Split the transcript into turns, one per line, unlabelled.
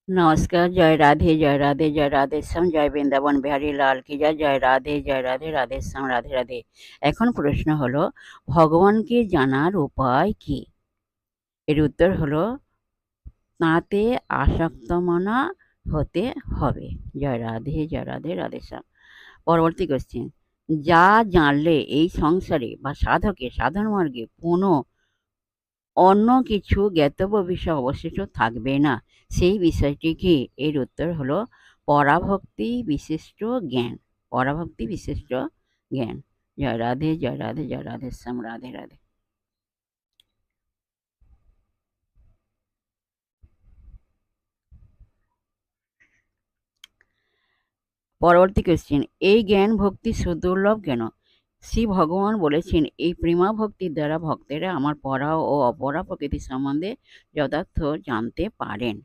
नमस्कार, जय राधे, जय राधे, जय राधे श्याम, जय বৃন্দাবন বিহারী লাল কি জয় রাধে, জয় রাধে, রাধে শ্যাম, রাধে রাধে। এখন প্রশ্ন হলো, ভগবানকে জানার উপায় কি? এর উত্তর হলো, তাঁতে আসক্তমনা হতে হবে। জয় রাধে, জয় রাধে, রাধে শ্যাম। পরবর্তী কোশ্চেন, যা জানলে এই সংসারে বা সাধকের সাধন মার্গে কোনো অন্য কিছু জ্ঞাতব্য বিষয় অবশিষ্ট থাকবে না, সেই বিষয়টি কি? এর উত্তর হলো পরাভক্তি বিশিষ্ট জ্ঞান। পরাভক্তি বিশিষ্ট জ্ঞান। জয় রাধে, জয় রাধে, জয় রাধে শ্যাম, রাধে রাধে। পরবর্তী কোশ্চেন, এই জ্ঞান ভক্তি সুদুর্লভ কেন? শ্রী ভগবান বলেছেন, এই প্রেমা ভক্তির দ্বারা ভক্তেরা আমার পরা ও অপরা প্রকৃতি সম্বন্ধে যথার্থ জানতে পারেন।